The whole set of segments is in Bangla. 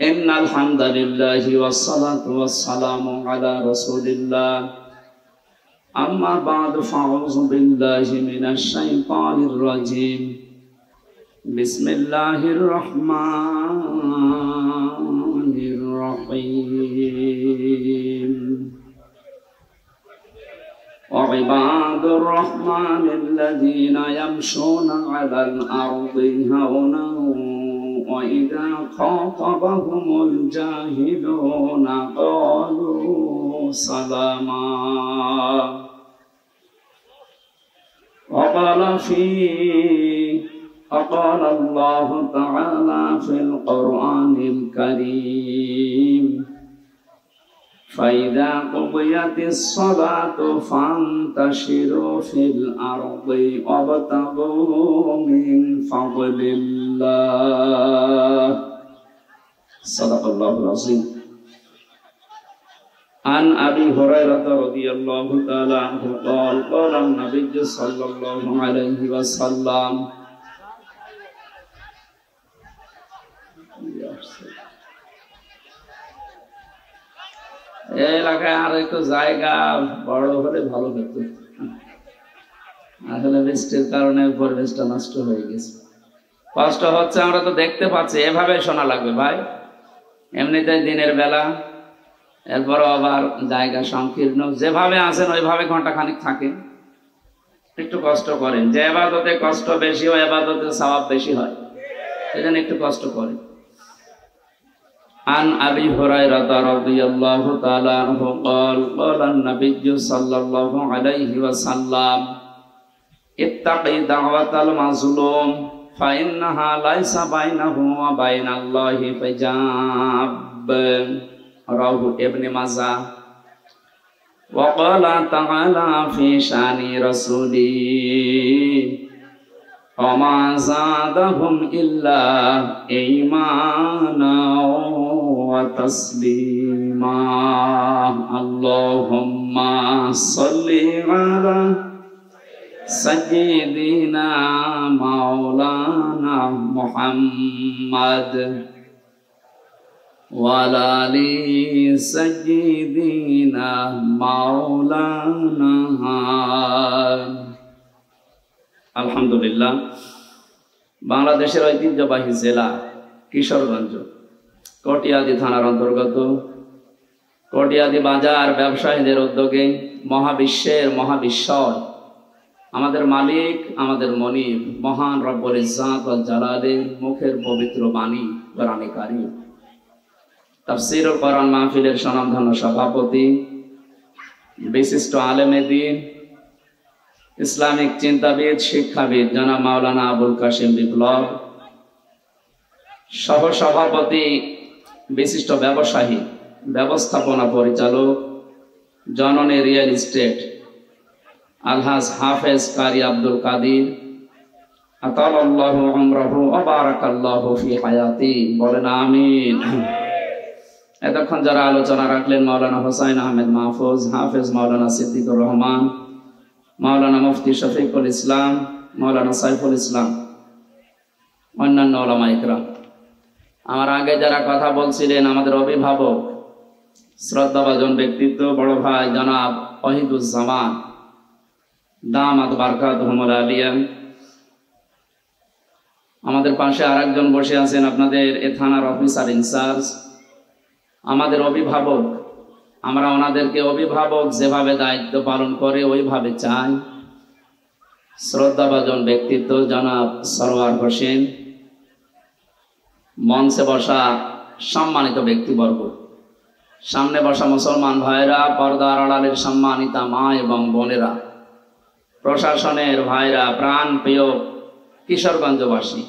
ইন্নাল হামদালিল্লাহি ওয়াসসালাতু ওয়াসসালামু আলা রাসূলিল্লাহ আম্মা বা'দু ফাউযু বিল্লাহি মিনাশ শাইতানির রাজীম বিসমিল্লাহির রহমানির রহিম وعباد الرحمن الذين يمشون على الأرض هونا وإذا خاطبهم الجاهلون قالوا سلاما وقال الله تعالى في القرآن الكريم فإذا قضيت الصلاة فانتشروا في الأرض وابتغوا من فضل الله صدق الله العظيم. عن أبي هريرة رضي الله تعالى عنه قال قال النبي صلى الله عليه وسلم এই এলাকায় আর একটু জায়গা বড় হলে ভালো হতো, আসলে বৃষ্টির কারণে পরিবেশটা নষ্ট হয়ে গেছে। কষ্ট হচ্ছে, আমরা তো দেখতে পাচ্ছি। এভাবে শোনা লাগবে ভাই, এমনিতে দিনের বেলা, এরপরও আবার জায়গা সংকীর্ণ। যেভাবে আছেন ওইভাবে ঘন্টা খানিক থাকেন, একটু কষ্ট করেন। যে ইবাদতে কষ্ট বেশি হয় ইবাদতে সওয়াব বেশি হয়, সেজন্য একটু কষ্ট করেন। عن أبي هريرة رضي الله تعالى عنه قال قال النبي صلى الله عليه وسلم اتقي دعوة المظلوم فإنها ليس بينه وبين الله حجاب رواه ابن ماجه. وقال تعالى في شأن رسوله وما زادهم إلا إيمانا وتسليما اللهم صل على سيدنا مولانا محمد وعلى آل سيدنا مولانا আলহামদুলিল্লাহ। বাংলাদেশের ঐতিহ্যবাহী জেলা কিশোরগঞ্জ, কটিয়াদি থানার অন্তর্গত কটিয়াদি বাজার ব্যবসায়ীদের উদ্যোগে মহাবিশ্বের মহাবিশ্বয় আমাদের মালিক, আমাদের মনিব মহান রব্বুল ইজ্জাত ওয়াল জালালের মুখের পবিত্র বাণী কোরআনে কারীম তাফসীরুল কোরআন মাহফিলের স্বনামধন্য সভাপতি, বিশিষ্ট আলেমে দ্বীন, ইসলামিক চিন্তাবিদ, শিক্ষাবিদ জনাব মাওলানা আবুল কাসিম বিপ্লব, সহ সভাপতি, বিশিষ্ট ব্যবসায়ী, ব্যবস্থাপনা পরিচালক, জননী রিয়েল এস্টেট আলহাজ হাফেজ কারি আব্দুল কাদির আতালাল্লাহু উমরাহু ওয়া বারাকাল্লাহু ফি হায়াতি, বলেন আমিন। এতক্ষণ যারা আলোচনা রাখলেন মাওলানা হোসাইন আহমেদ মাহফুজ, হাফেজ মাওলানা সিদ্দিকুর রহমান, মাওলানা মুফতি শফিকুল ইসলাম, মাওলানা সাইফুল ইসলাম, অন্যান্য উলামা ইকরাম, আমার আগে যারা কথা বলছিলেন, আমাদের অভিভাবক, শ্রদ্ধাভাজন ব্যক্তিত্ব বড় ভাই জনাব ওয়াহিদুজ্জামান দামাত বারকাতুহুমুল আলিয়া, আমাদের পাশে আরেকজন বসে আছেন আপনাদের এ থানার অফিসার ইনচার্জ, আমাদের অভিভাবক। আমরা ওনাদেরকে অভিভাবক যেভাবে দায়িত্ব পালন করে ওইভাবে চাই। শ্রদ্ধাভাজন ব্যক্তিত্ব জনাব সরওয়ার হোসেন, মঞ্চে বসা সম্মানিত ব্যক্তিবর্গ, সামনে বসা মুসলমান ভাইরা, পর্দার আড়ালের সম্মানিতা মা এবং বোনেরা, প্রশাসনের ভাইরা, প্রাণ প্রিয় কিশোরগঞ্জবাসী,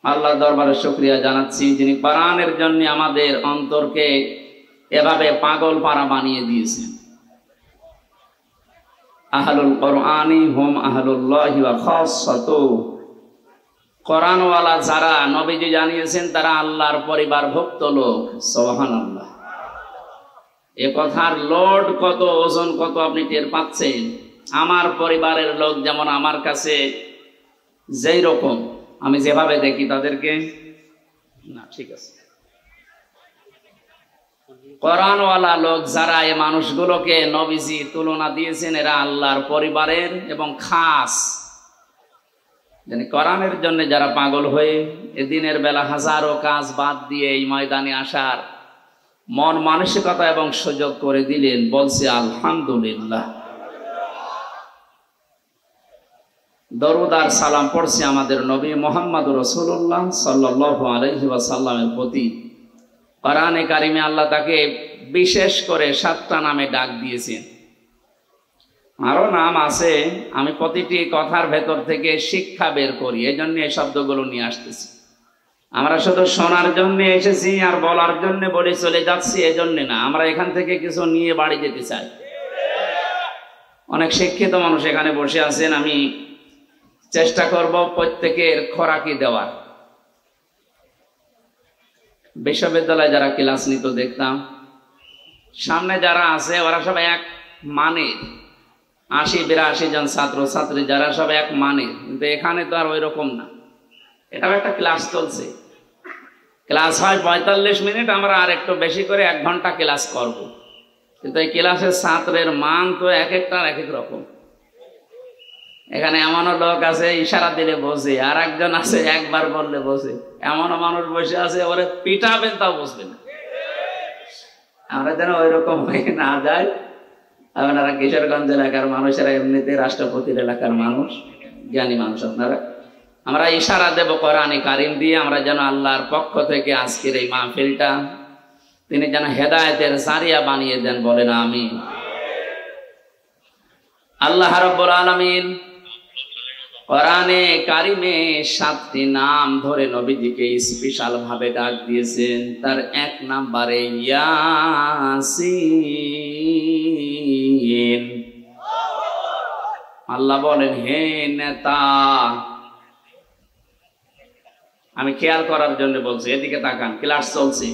আল্লাহ দরবারে শুকরিয়া জানাচ্ছি যিনি কোরআনের জন্য আমাদের অন্তরকে এভাবে পাগল পারা বানিয়ে দিয়েছেন। আহলুল কোরআনি হুম আহলুল্লাহি ওয়া খাসসাতুহু, কোরআনওয়ালা যারা, নবীজি জানিয়েছেন তারা আল্লাহর পরিবারভুক্ত লোক। সুবহানাল্লাহ। এ কথার লোড কত, ওজন কত আপনি টের পাচ্ছেন? আমার পরিবারের লোক যেমন আমার কাছে যেই রকম, আমি যেভাবে দেখি তাদেরকে, না ঠিক আছে, কোরআনওয়ালা লোক যারা এই মানুষগুলোকে নবীজি তুলনা দিয়েছেন, এরা আল্লাহর পরিবারের এবং খাস কোরআনের জন্য যারা পাগল হয়ে দিনের বেলা হাজারো কাজ বাদ দিয়ে এই ময়দানে আসার মন মানসিকতা এবং সুযোগ করে দিলেন, বলছে আলহামদুলিল্লাহ। দরুদ আর সালাম পড়ছি আমাদের নবী মুহাম্মদ রাসূলুল্লাহ সাল্লাল্লাহু আলাইহি ওয়াসাল্লামের প্রতি। কোরআনে কারিমে আল্লাহ তাকে বিশেষ করে 7টা নামে ডাক দিয়েছেন, আরো নাম আছে। আমি প্রতিটি কথার ভেতর থেকে শিক্ষা বের করি, এই জন্য এই শব্দগুলো নিয়ে আসতেছি। আমরা শুধু শোনার জন্য এসেছি আর বলার জন্য বলে চলে যাচ্ছি, এজন্য না। আমরা এখান থেকে কিছু নিয়ে বাড়ি যেতে চাই। অনেক শিক্ষিত মানুষ এখানে বসে আছেন, আমি চেষ্টা করব প্রত্যেকের খোরাকি দেওয়ার। বিশ্ববিদ্যালয়ে যারা ক্লাস নিত দেখতাম, সামনে যারা আছে ওরা সব এক মানের, 80-82 জন ছাত্র ছাত্রী যারা সব এক মানের, কিন্তু এখানে তো আর ওই রকম না। এটাও একটা ক্লাস চলছে, ক্লাস হয় 45 মিনিট, আমরা আর একটু বেশি করে 1 ঘন্টা ক্লাস করব, কিন্তু এই ক্লাসের ছাত্রের মান তো এক একটার এক এক রকম। এখানে এমনও লোক আছে ইশারা দিলে বোঝে, আর একজন আছে একবার বললে বোঝে। এমনও মানুষ বসে আছে ওরে পিটাবেন তাও বুঝবে না। আমরা যেন ওই রকম হয়ে না যায়। আপনারা কিশোরগঞ্জ এলাকার মানুষেরা এমনিতে রাষ্ট্রপতির এলাকার মানুষ, জ্ঞানী মানুষ আপনারা। আমরা ইশারা দেব কোরআনে কারিম দিয়ে, আমরা যেন আল্লাহর পক্ষ থেকে আজকের এই মাহফিলটা তিনি যেন হেদায়েতের জারিয়া বানিয়ে দেন, বলেন আমিন। আল্লাহ রাব্বুল আলামিন কোরআনে কারিমে 7টি নাম ধরে নবীজিকে স্পেশাল ভাবে ডাক দিয়েছেন। তার 1 নম্বরে ইয়াসিন। আল্লাহ বলেন, হে নেতা, আমি খেয়াল করার জন্য বলছি, এদিকে তাকান, ক্লাস চলছে।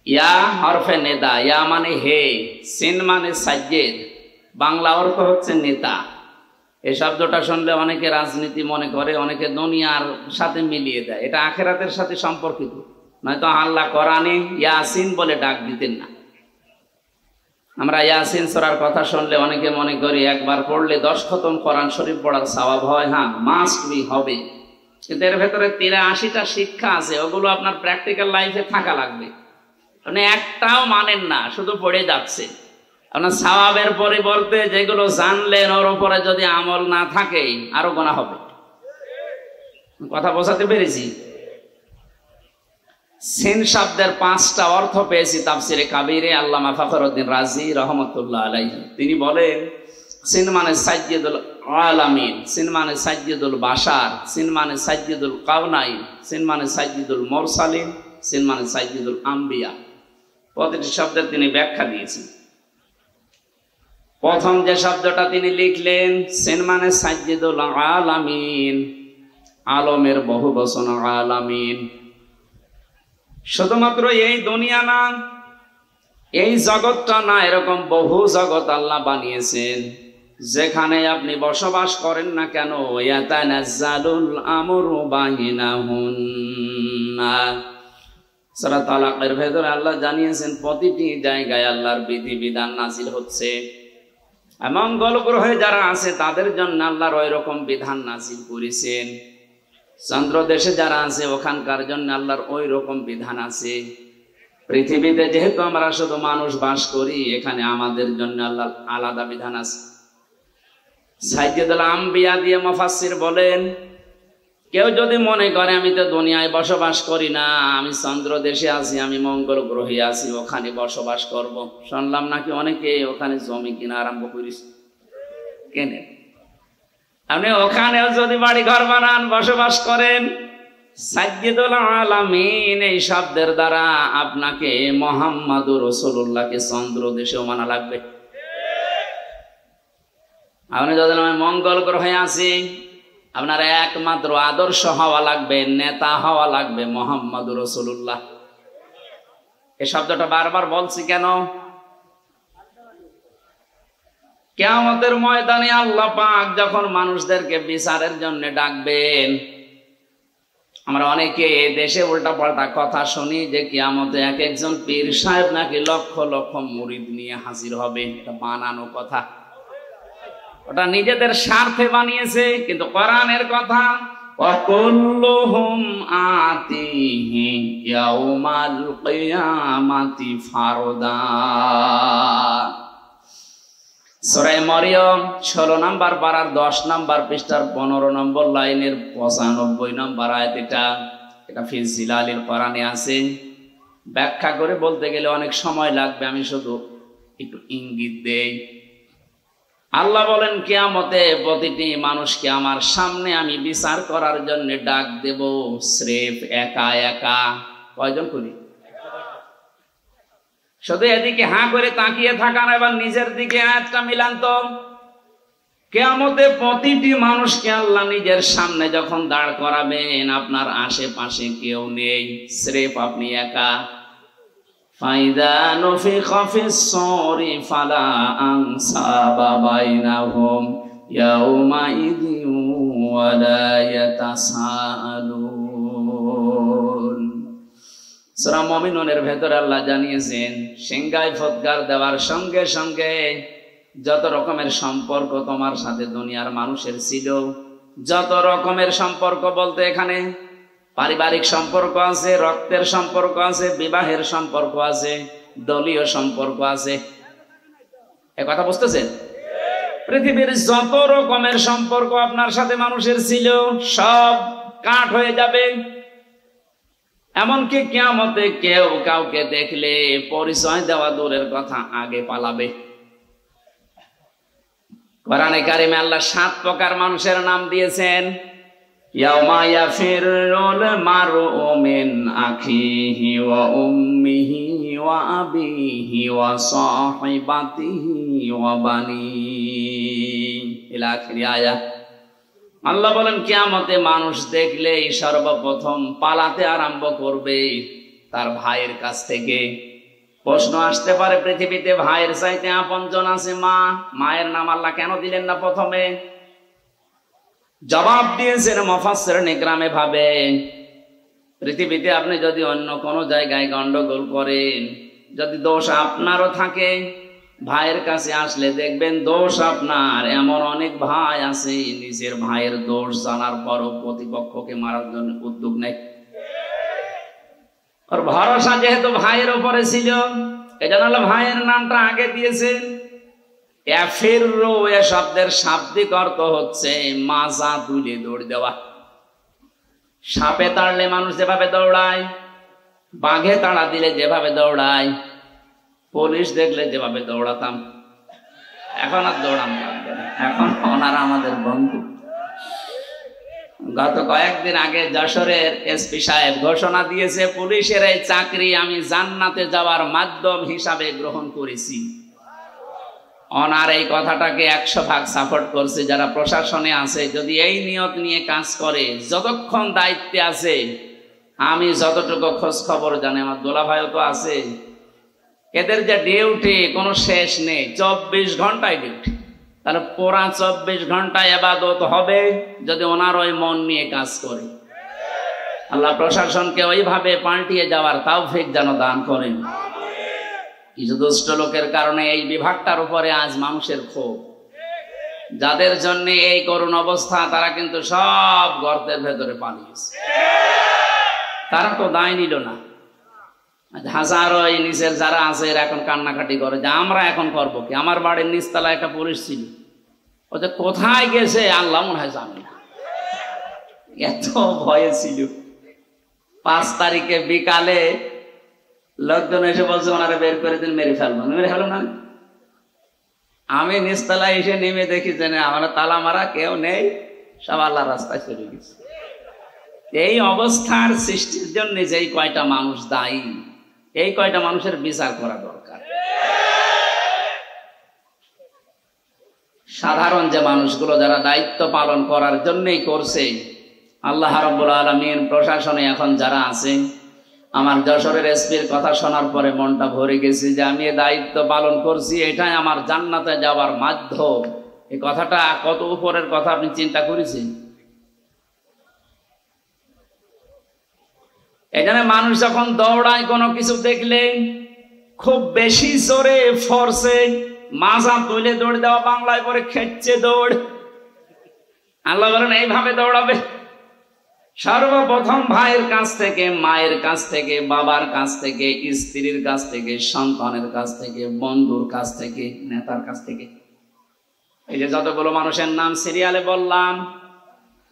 ইয়া হরফে নেদা, ইয়া মানে হে, সিন মানে সাজ্জেদ, বাংলা অর্থ হচ্ছে নেতা। এই শব্দটা শুনলে অনেকে রাজনীতি মনে করে, অনেকে দুনিয়ার সাথে মিলিয়ে দেয়। এটা আখিরাতের সাথে সম্পর্কিত, নয়তো আল্লাহ কোরআনে ইয়াসিন বলে ডাক দিতেন না। আমরা ইয়াসিন সূরার কথা শুনলে অনেকে মনে করি একবার পড়লে 10 খতম কোরআন শরীফ পড়ার সওয়াব হয়। হ্যাঁ, মাস্ট বি, হবে, কিন্তু এর ভেতরে 83টা শিক্ষা আছে, ওগুলো আপনার প্র্যাকটিক্যাল লাইফে থাকা লাগবে। আপনি একটাও মানেন না, শুধু পড়ে যাচ্ছে। আপনার সওয়াবের পরিবর্তে যেগুলো জানলেন ওর উপরে যদি আমল না থাকে আরো গুনাহ হবে। কথা বোঝাতে পেরেছি? সিন শব্দের 5টা অর্থ পেয়েছি তাফসিরে কাবিরে আল্লামা ফখরুদ্দিন রাজি রহমতুল্লাহ আলাইহি। তিনি বলেন, সিন মানে সাজ্জিদুল আলামিন, সিন মানে সাজ্জিদুল বাশার, সিন মানে সাজ্জিদুল কাউনাইন, সিন মানে সাজ্জিদুল মুরসালিন, সিন মানে সাজ্জিদুল আম্বিয়া। প্রতিটি শব্দের তিনি ব্যাখ্যা দিয়েছেন। প্রথম যে শব্দটা তিনি লিখলেন, সিন মানে সাজ্জিদুল আলামিন, আলমের বহু বচন আলামিন। শুধুমাত্র এই দুনিয়া না, এই জগৎটা না, এরকম বহু জগৎ আল্লাহ বানিয়েছেন। যেখানে আপনি বসবাস করেন না কেন, ইয়াতানাজ্জালুল আমরু বাইনাহুন্না। সূরা তালাকের ভেতরে আল্লাহ জানিয়েছেন প্রতিটি জায়গায় আল্লাহর বিধিবিধান নাজিল হচ্ছে। মঙ্গল গ্রহে যারা আছে তাদের জন্য আল্লাহর ওই রকম বিধান নাজিল করেছেন। চন্দ্র দেশে যারা আছে ওখানকার জন্য আল্লাহর ওই রকম বিধান আছে। পৃথিবীতে যেহেতু আমরা শুধু মানুষ বাস করি, এখানে আমাদের জন্য আল্লাহর আলাদা বিধান আছে। সাইয়্যিদুল আম্বিয়া দিয়ে মুফাসসির বলেন, কেউ যদি মনে করে আমি তো দুনিয়ায় বসবাস করি না, আমি চন্দ্র দেশে আছি, আমি মঙ্গল গ্রহে আছি, ওখানে বসবাস করব। শুনলাম নাকি অনেকে ওখানে জমি কিনা আরম্ভ করিস, কেনে। আপনি ওখানেও যদি বাড়ি ঘর বানান, বসবাস করেন, সাইয়্যিদুল আলামিন এই শব্দের দ্বারা আপনাকে মুহাম্মদুর রাসূলুল্লাহকে চন্দ্র দেশেও মানা লাগবে। আপনি যদি আমি মঙ্গল গ্রহে আছি, আপনার একমাত্র আদর্শ হওয়া লাগবে, নেতা হওয়া লাগবে মুহাম্মদুর রাসূলুল্লাহ। এই শব্দটা বারবার বলছি কেন? কিয়ামতের ময়দানে আল্লাহ পাক যখন মানুষদেরকে বিচারের জন্য ডাকবেন, আমরা অনেকে দেশে উল্টা পাল্টা কথা শুনি যে কিয়ামতে এক একজন পীর সাহেব নাকি লক্ষ লক্ষ মুরিদ নিয়ে হাজির হবে। এটা বানানো কথা, ওটা নিজেদের স্বার্থে বানিয়েছে। কিন্তু কোরআনের কথা, ওয়াকুল্লুহুম আতিহি ইয়াউমাল কিয়ামাতি ফারদা। সূরা মরিয়ম 16 নম্বর পারার 10 নম্বর পৃষ্ঠার 15 নম্বর লাইনের 95 নম্বর আয়াত। এটা ফি জিলালিল কোরআনে আছে। ব্যাখ্যা করে বলতে গেলে অনেক সময় লাগবে, আমি শুধু একটু ইঙ্গিত দেই। আল্লাহ বলেন কিয়ামতে প্রতিটি মানুষকে আমার সামনে আমি বিচার করার জন্য ডাক দেব, স্রেফ একা একা। কয়জন করি? শুধু এদিকে হাঁ করে তাকিয়ে থাকান, এবার নিজের দিকে আয়াতটা মিলান তো। কিয়ামতে প্রতিটি মানুষকে আল্লাহ নিজের সামনে যখন দাঁড় করাবেন, আপনার আশেপাশে কেউ নেই, স্রেফ আপনি একা। ফাইদা নুফিখা ফিস-সূরি ফালা আনসাবা বাইনাহুম ইয়াউমাইযিন ওয়ালা ইয়াতাসাআলুন। সূরা মুমিনুনের ভেতরে আল্লাহ জানিয়েছেন, সিংহায় ফৎকার দেওয়ার সঙ্গে সঙ্গে যত রকমের সম্পর্ক তোমার সাথে দুনিয়ার মানুষের ছিল, যত রকমের সম্পর্ক বলতে এখানে পারিবারিক সম্পর্ক আছে, রক্তের সম্পর্ক আছে, বিবাহের সম্পর্ক আছে, দলীয় সম্পর্ক আছে। এ কথা বুঝতেছেন? পৃথিবীর যত রকমের সম্পর্ক আপনার সাথে মানুষের ছিল সব কাট হয়ে যাবে। এমনকি কিয়ামতে কেউ কাউকে দেখলে পরিচয় দেওয়া দূরের কথা, আগে পালাবে। কোরআনে কারিমে আল্লাহ 7 প্রকার মানুষের নাম দিয়েছেন। ইয়াউমা ইয়াফিরুল মারউ মিন আখিহি ওয়া উম্মিহি ওয়া আবিহি ওয়া সাহিবাতিহি ওয়া বানিহি ইলা আখির আয়াত। আল্লাহ বলেন কিয়ামতে মানুষ দেখলেই সর্বপ্রথম পালাতে আরম্ভ করবে তার ভাইয়ের কাছ থেকে। প্রশ্ন আসতে পারে, পৃথিবীতে ভাইয়ের চাইতে আপনজন আছে মা, মায়ের নাম আল্লাহ কেন দিলেন না প্রথমে? জবাব দিয়েছেন মুফাসসিরিন ইকরামে ভাবে, পৃথিবীতে আপনি যদি অন্য কোনো জায়গায় গন্ডগোল করেন, যদি দোষ আপনারও থাকে, ভাইয়ের কাছে আসলে দেখবেন দোষ আপনার। এমন অনেক ভাই আছে নিজের ভাইয়ের দোষ জানার পরও প্রতিপক্ষকে মারার জন্য উদ্যোগ নেয়। আর ভরসা যেহেতু ভাইয়ের উপরে ছিল, এজন্য ভাইয়ের নামটা আগে দিয়েছেন। ইয়াফিরু এ শব্দের শাব্দিক অর্থ হচ্ছে মাজা তুলে দৌড় দেওয়া। সাপে তাড়লে মানুষ যেভাবে দৌড়ায়, বাঘে তাড়া দিলে যেভাবে দৌড়ায়, পুলিশ দেখলে যেভাবে দৌড়াতাম, এখন আর দৌড়ান লাগবে না, এখন ওনারা আমাদের বন্ধু। গত কয়েকদিন আগে যশোরের এসপি সাহেব ঘোষণা দিয়েছে, পুলিশের এই চাকরি আমি জান্নাতে যাওয়ার মাধ্যম হিসাবে গ্রহণ করেছি। ওনার এই কথাটাকে 100 ভাগ সাপোর্ট করছে যারা প্রশাসনে আছে। যদি এই নিয়ত নিয়ে কাজ করে, যতক্ষণ দায়িত্বে আছে, আমি যতটুকু খোঁজ খবর জানি, আমার দোলা ভাইও তো আছে, এদের যে ডিউটি কোনো শেষ নেই, 24 ঘন্টায় ডিউটি। তাহলে পুরা 24 ঘন্টায় ইবাদত হবে যদি ওনার ওই মন নিয়ে কাজ করে। আল্লাহ প্রশাসনকে ওইভাবে পাল্টিয়ে যাওয়ার তৌফিক যেন দান করেন। কিছু দুষ্ট লোকের কারণে এই বিভাগটার উপরে আজ মানুষের ক্ষোভ। যাদের জন্য এই করুণ অবস্থা, তারা কিন্তু সব গর্তের ভেতরে পালিয়েছে। তারা তো দায় নিল না। হাজারো এই নিচের যারা আছে এরা এখন কান্নাকাটি করে যে আমরা এখন করবো কি। আমার বাড়ির নিচতলায় একটা পুলিশ ছিল, ও যে কোথায় গেছে আল্লাহ মনে হয় জানে না, এত ভয়ে ছিল। 5 তারিখে বিকালে লোকজন এসে বলছে ওনারা বের করে দিন, মেরে ফেলবো। মেরে ফেলবো না, আমি নিচতলায় এসে নেমে দেখি যে আমার তালা মারা, কেউ নেই, সব আল্লাহ রাস্তায় চলে গেছে। এই অবস্থার সৃষ্টির জন্য যেই কয়টা মানুষ দায়ী, এই কয়টা মানুষের বিচার করা দরকার। সাধারণ যে মানুষগুলো যারা দায়িত্ব পালন করার জন্যই করছে, আল্লাহ রাব্বুল আলামিন প্রশাসনে এখন যারা আছে, আমার যশোরের এসপির কথা শোনার পরে মনটা ভরে গেছে যে আমি দায়িত্ব পালন করছি, এটাই আমার জান্নাতে যাওয়ার মাধ্যম। এই কথাটা কত উপরের কথা আপনি চিন্তা করেছেন? এখানে মানুষ যখন দৌড়ায় কোনো কিছু দেখলে খুব বেশি জোরে ফোর্সে মাজা তুলে দৌড় দেওয়া, বাংলায় পরে খেচ্ছে দৌড়। আল্লাহ বলেন এইভাবে দৌড়াবে। সর্বপ্রথম ভাইয়ের কাছ থেকে, মায়ের কাছ থেকে, বাবার কাছ থেকে, স্ত্রীর কাছ থেকে, সন্তানের কাছ থেকে, বন্ধুর কাছ থেকে, নেতার কাছ থেকে। এই যে যতগুলো মানুষের নাম সিরিয়ালে বললাম,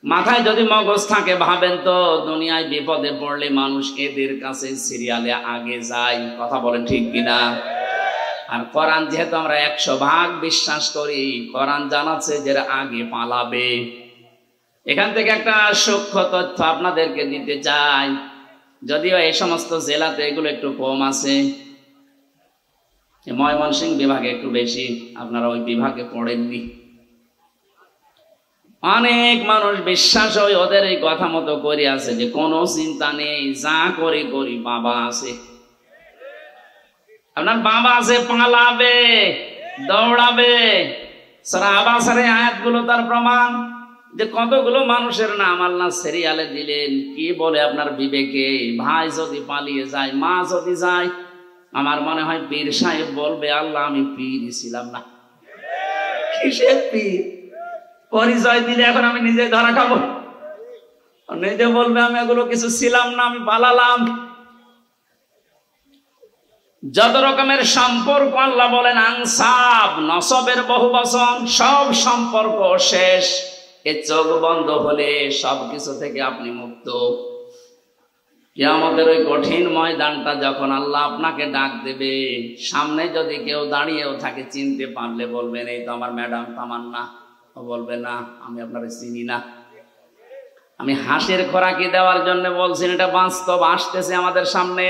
মাথায় যদি মগজ থাকে ভাবেন তো দুনিয়ায় বিপদে পড়লে মানুষ এদের কাছে সিরিয়ালে আগে যায়। কথা বলেন ঠিক কিনা? আর কোরআন যেহেতু আমরা 100% বিশ্বাস করি, কোরআন জানাচ্ছে যে আগে পালাবে। এখান থেকে একটা সূক্ষ্ম তথ্য আপনাদেরকে দিতে চাই, যদিও এই সমস্ত জেলাতে এগুলো একটু কম আছে, ময়মনসিংহ বিভাগে একটু বেশি, আপনারা ওই বিভাগে পড়েননি। অনেক মানুষ বিশ্বাস হয় ওদের এই কথা মতো করে আছে যে কোনো চিন্তা নেই, যা করি করি, বাবা আছে। আপনার বাবা আছে, পালাবে, দৌড়াবে। সূরা আবাসের আয়াতগুলো তার প্রমাণ যে কতগুলো মানুষের নাম আল্লাহ সিরিয়ালে দিলেন। কি বলে আপনার বিবেকে? ভাই যদি পালিয়ে যায়, মা যদি যায়, আমার মনে হয় পীর সাহেব বলবে আল্লাহ আমি পীর ছিলাম না। কিসের পীর? পরিচয় দিলে এখন আমি নিজে ধরা খাবো। নিজে বলবে আমি এগুলো কিছু ছিলাম না, আমি পালালাম। যত রকমের সম্পর্ক আল্লাহ বলেন আনসাব, নসবের বহু বচন, সব সম্পর্ক শেষ। এ চোখ বন্ধ হলে সবকিছু থেকে আপনি মুক্ত। কিয়ামতের ওই কঠিন ময়দানটা যখন আল্লাহ আপনাকে ডাক দেবে, সামনে যদি কেউ দাঁড়িয়েও থাকে চিনতে পারলে বলবেন এই তো আমার ম্যাডাম তামান্না। ও বলবে না আমি আপনাকে চিনি না। আমি হাসির খোরাকি দেওয়ার জন্য বলছি, এটা বাস্তব আসতেছে আমাদের সামনে।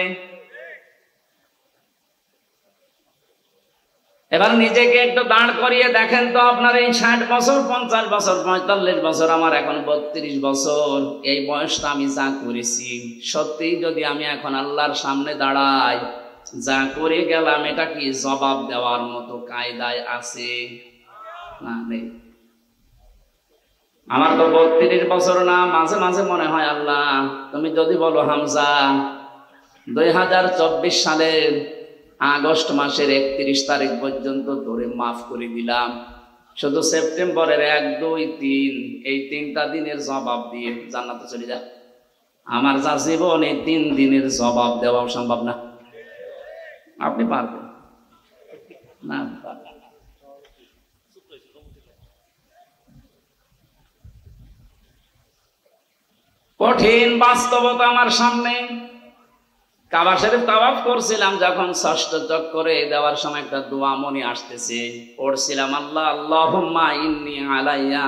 এবার নিজেকে একটু দাঁড় করিয়ে দেখেন তো, আপনার এই 60 বছর, 50 বছর, 45 বছর, আমার এখন 32 বছর, এই বয়সটা আমি যা করেছি, সত্যি যদি আমি এখন আল্লাহর সামনে দাঁড়াই, যা করে গেলাম এটা কি জবাব দেওয়ার মতো কায়দায় আছে? না, নেই। আমার তো 32 বছর না, মাঝে মাঝে মনে হয় আল্লাহ তুমি যদি বলো হামজা 2024 সালের আগস্ট মাসের 31 তারিখ পর্যন্ত তোরে মাফ করে দিলাম, শুধু সেপ্টেম্বরের 1, 2, 3 এই 3টা দিনের জবাব দিয়ে জান্নাতে চলে যা। আমার যা জীবন এই 3 দিনের জবাব দেওয়া সম্ভব না। আপনি পারবেন না? কঠিন বাস্তবতা আমার সামনে। কাবা শরীফ তাওয়াফ করছিলাম যখন, ষষ্ঠ চক্করে দেওয়ার সময় একটা দোয়া মনে আসতেছে, পড়ছিলাম আল্লাহ আল্লাহুম্মা ইন্নী আলাইয়া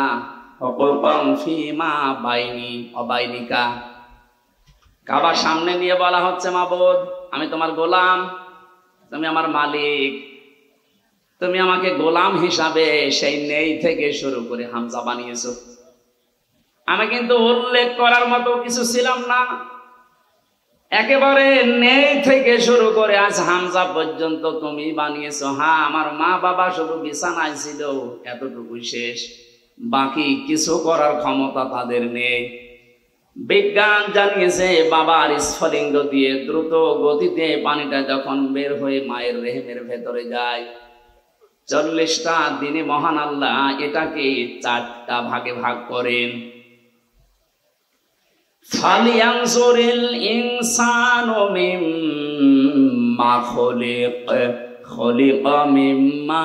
হুকুকান ফীমা বাইনি ওয়া বাইনিকা। কাবা সামনে নিয়ে বলা হচ্ছে মাবুদ আমি তোমার গোলাম, তুমি আমার মালিক, তুমি আমাকে গোলাম হিসাবে সেই নেই থেকে শুরু করে হামজা বানিয়েছো। আমি কিন্তু উল্লেখ করার মতো কিছু ছিলাম না, একেবারে নেই থেকে শুরু করে আজ হামজা পর্যন্ত তুমি বানিয়েছো। হ্যাঁ, আমার মা বাবা শুধু বিছানায় ছিল, এতটুকুই শেষ, বাকি কিছু করার ক্ষমতা তাদের নেই। বিজ্ঞান জানিয়েছে বাবার স্ফলিঙ্গ দিয়ে দ্রুত গতিতে পানিটা যখন বের হয়ে মায়ের রেহেমের ভেতরে যায়, 40টা দিনে মহান আল্লাহ এটাকে 4টা ভাগে ভাগ করেন। ফালিয়ানজুরিল ইনসানু মিম্মা খুলিকা মিম্মা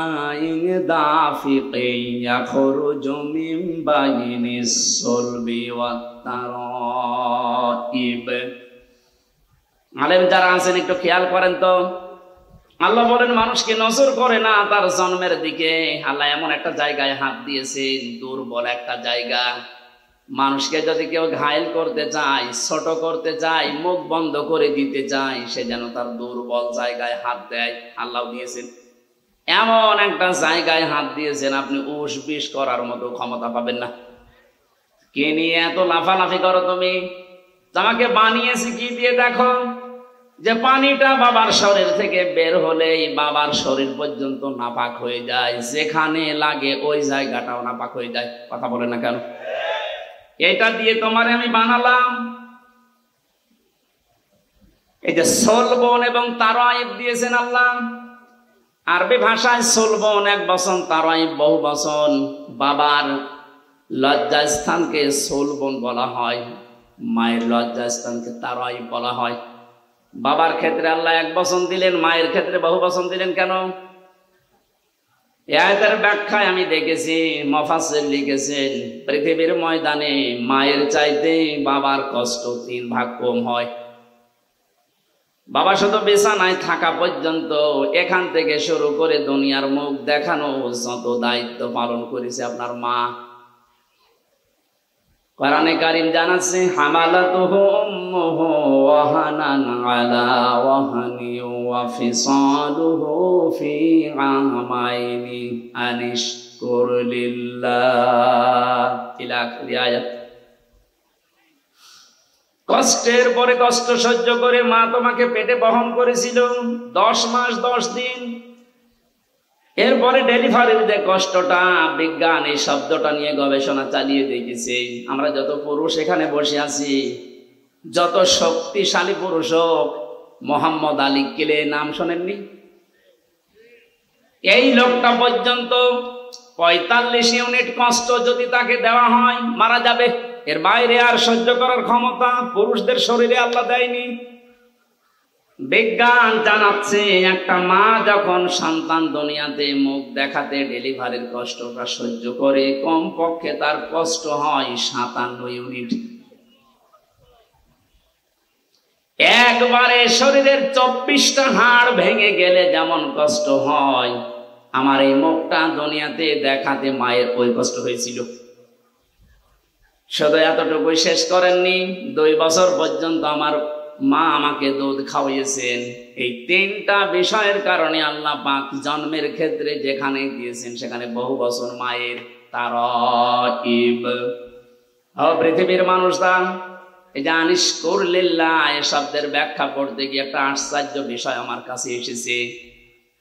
দাফিকিন ইয়াখরুজু মিন বাইনিস সুলবি ওয়াত তারাইব। আলেম যারা আছেন একটু খেয়াল করেন তো, আল্লাহ বলেন মানুষকে নজর করে না তার জন্মের দিকে। আল্লাহ এমন একটা জায়গায় হাত দিয়েছেন, দুর্বল একটা জায়গা। মানুষকে যদি কেউ ঘায়েল করতে চায়, ছোট করতে চায়, মুখ বন্ধ করে দিতে চায়, সে যেন তার দুর্বল জায়গায় হাত দেয়। আল্লাহ দিয়েছেন এমন একটা জায়গায় হাত দিয়েছেন, আপনি উস বিষ করার মতো ক্ষমতা পাবেন না। কে নিয়ে এত লাফালাফি করো তুমি? তোমাকে বানিয়েছি কি দিয়ে? দেখো যে পানিটা বাবার শরীর থেকে বের হলেই বাবার শরীর পর্যন্ত নাপাক হয়ে যায়, যেখানে লাগে ওই জায়গাটাও নাপাক হয়ে যায়। কথা বলে না কেন? এটা দিয়ে তোমারে আমি বানালাম। এই যে সোলবন এবং তারাইব দিয়েছেন আল্লাহ। আরবি ভাষায় সোলবন এক বচন, তারাইব বহু বচন। বাবার লজ্জাস্থানকে সোলবন বলা হয়, মায়ের লজ্জাস্থানকে তারাইব বলা হয়। বাবার ক্ষেত্রে আল্লাহ এক বচন দিলেন, মায়ের ক্ষেত্রে বহু বচন দিলেন কেন? এই আয়াতের ব্যাখ্যায় আমি দেখেছি মুফাসসির লিখেছেন, পৃথিবীর ময়দানে মায়ের চাইতে বাবার কষ্ট 3 ভাগ কম হয়। বাবা শুধু বিছানায় থাকা পর্যন্ত, এখান থেকে শুরু করে দুনিয়ার মুখ দেখানো যত দায়িত্ব পালন করেছে আপনার মা। কোরআনে কারীম জানাচ্ছে, হামালাতুহু উম্মুহু ওয়াহানান আলা ওয়াহানি ওয়া ফিসালুহু ফি আমাইনি আনিশকুর লিল্লাহ ইলা আখির আয়াত। কষ্টের পরে কষ্ট সহ্য করে মা তোমাকে পেটে বহন করেছিল 10 মাস 10 দিন। এরপরে ডেলিভারির যে কষ্টটা, বিজ্ঞান এই শব্দটা নিয়ে গবেষণা চালিয়ে দেখেছে। আমরা যত পুরুষ এখানে বসে আছি, যত শক্তিশালী পুরুষ হোক, মোহাম্মদ আলী কিলে নাম শোনেননি? এই লোকটা পর্যন্ত 45 ইউনিট কষ্ট যদি তাকে দেওয়া হয় মারা যাবে। এর বাইরে আর সহ্য করার ক্ষমতা পুরুষদের শরীরে আল্লাহ দেয়নি। বিজ্ঞান জানাচ্ছে, একটা মা যখন সন্তান দুনিয়াতে মুখ দেখাতে ডেলিভারির কষ্টটা সহ্য করে, কমপক্ষে তার কষ্ট হয় 57 ইউনিট। একবারে শরীরের 24টা হাড় ভেঙে গেলে যেমন কষ্ট হয়, আমার এই মুখটা দুনিয়াতে দেখাতে মায়ের ওই কষ্ট হয়েছিল। শুধু এতটুকুই শেষ করেননি, 2 বছর পর্যন্ত আমার মা আমাকে দুধ খাওয়িয়েছেন। এই 3টা বিষয়ের কারণে আল্লাহ পাক জন্মের ক্ষেত্রে যেখানে দিয়েছেন সেখানে বহু বছর মায়ের তারাইব। পৃথিবীর মানুষরা এই যে আনিশকুর লিল্লাহ এই শব্দের ব্যাখ্যা পড়তে গিয়ে একটা আশ্চর্য বিষয় আমার কাছে এসেছে।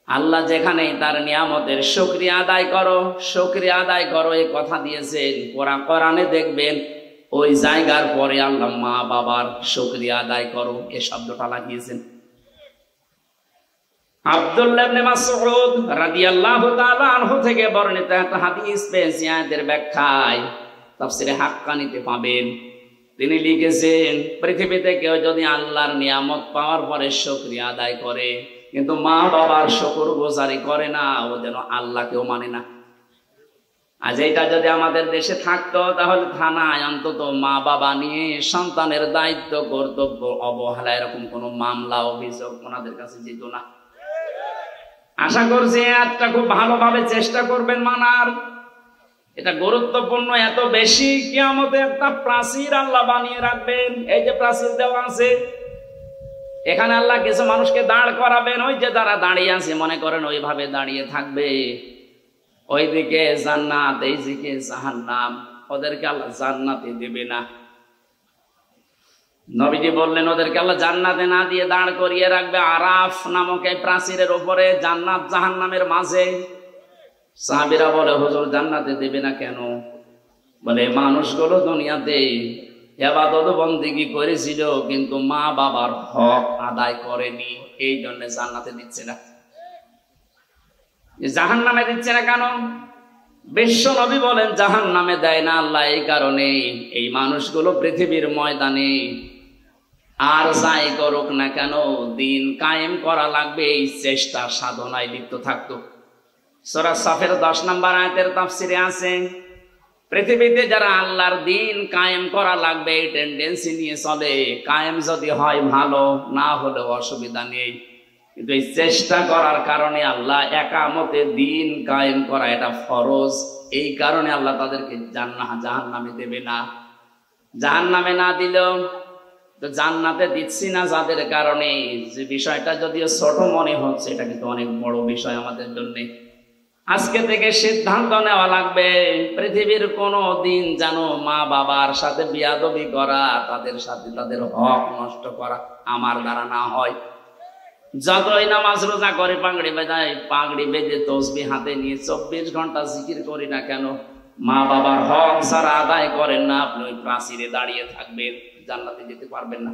আল্লাহ যেখানে তার নিয়ামতের শুকরিয়া আদায় করো, শুকরিয়া আদায় করো এই কথা দিয়েছেন, কোরআনে দেখবেন ওই জায়গার পরে আল্লাহ মা বাবার শুকরিয়া আদায় করো এই শব্দটা লাগিয়েছেন। আব্দুল্লাহ ইবনে মাসউদ রাদিয়াল্লাহু তাআলা আনহু থেকে বর্ণিত একটা হাদিস পেয়েছি আয়াতের ব্যাখ্যায়, তাফসীরে হাক্কানিতে পাবেন। তিনি লিখেছেন, পৃথিবীতে কেউ যদি আল্লাহর নিয়ামত পাওয়ার পরে শুকরিয়া আদায় করে কিন্তু মা বাবার শুকরগুজারি করে না, ও যেন আল্লাহকেও মানে না। আজ এটা যদি আমাদের দেশে থাকতো, তাহলে থানায় অন্তত মা বাবা নিয়ে সন্তানের দায়িত্ব কর্তব্য অবহেলা এরকম কোনো মামলা অভিযোগ ওনাদের কাছে যেত না। আশা করছি একটা খুব ভালোভাবে চেষ্টা করবেন মানার। এটা গুরুত্বপূর্ণ এত বেশি, কিয়ামতে একটা প্রাচীর আল্লাহ বানিয়ে রাখবেন। এই যে প্রাচীর দেওয়া আছে, এখানে আল্লাহ কিছু মানুষকে দাঁড় করাবেন। ওই যে যারা দাঁড়িয়ে আছে মনে করেন ওইভাবে দাঁড়িয়ে থাকবে, ওইদিকে জান্নাত এইদিকে জাহান্নাম, ওদেরকে আল্লাহ জান্নাতে দেবে না। নবীজি বললেন ওদেরকে আল্লাহ জান্নাতে না দিয়ে দাঁড় করিয়ে রাখবে আরাফ নামক এই প্রাচীরের উপরে, জান্নাত জাহান্নামের মাঝে। সাহাবীরা বলে, হুজুর জান্নাতে দেবে না কেন? বলে মানুষগুলো দুনিয়াতে ইবাদত বন্দেগী করেছিল কিন্তু মা বাবার হক আদায় করেনি, এই জন্য জান্নাতে দিচ্ছে না। জাহান্নামে দিচ্ছে না কেন? বিশ্ব নবী বলেন জাহান্নামে দেয় না আল্লাহ এই কারণে, এই মানুষগুলো পৃথিবীর ময়দানে আর যাই করুক না কেন দিন কায়েম করা লাগবে, এই চেষ্টা সাধনায় লিপ্ত থাকতো। সূরা সাফের 10 নম্বর আয়াতের তাফসীরে আছে, পৃথিবীতে যারা আল্লাহর দিন কায়েম করা লাগবে এই টেন্ডেন্সি নিয়ে চলে, কায়েম যদি হয় ভালো, না হলে অসুবিধা নেই, কিন্তু এই চেষ্টা করার কারণে আল্লাহ একামতে দিন কায়েম করা এটা ফরজ, এই কারণে আল্লাহ তাদেরকে জাহান্নামে দেবে না। জাহান্নামে না দিলেও তো জান্নাতে দিচ্ছি না যাদের কারণে, যে বিষয়টা যদিও ছোট মনে হচ্ছে এটা কিন্তু অনেক বড় বিষয় আমাদের জন্য। আজকে থেকে সিদ্ধান্ত নেওয়া লাগবে পৃথিবীর কোনো দিন যেন মা বাবার সাথে বিয়াদবি করা, তাদের সাথে তাদের হক নষ্ট করা আমার দ্বারা না হয়। যতই নামাজ রোজা করে, পাগড়ি বেঁধে তসবিহ হাতে নিয়ে 24 ঘন্টা জিকির করি না কেন, মা বাবার হক যারা আদায় করেন না, আপনি ওই প্রাচীরে দাঁড়িয়ে থাকবেন, জান্নাতে যেতে পারবেন না।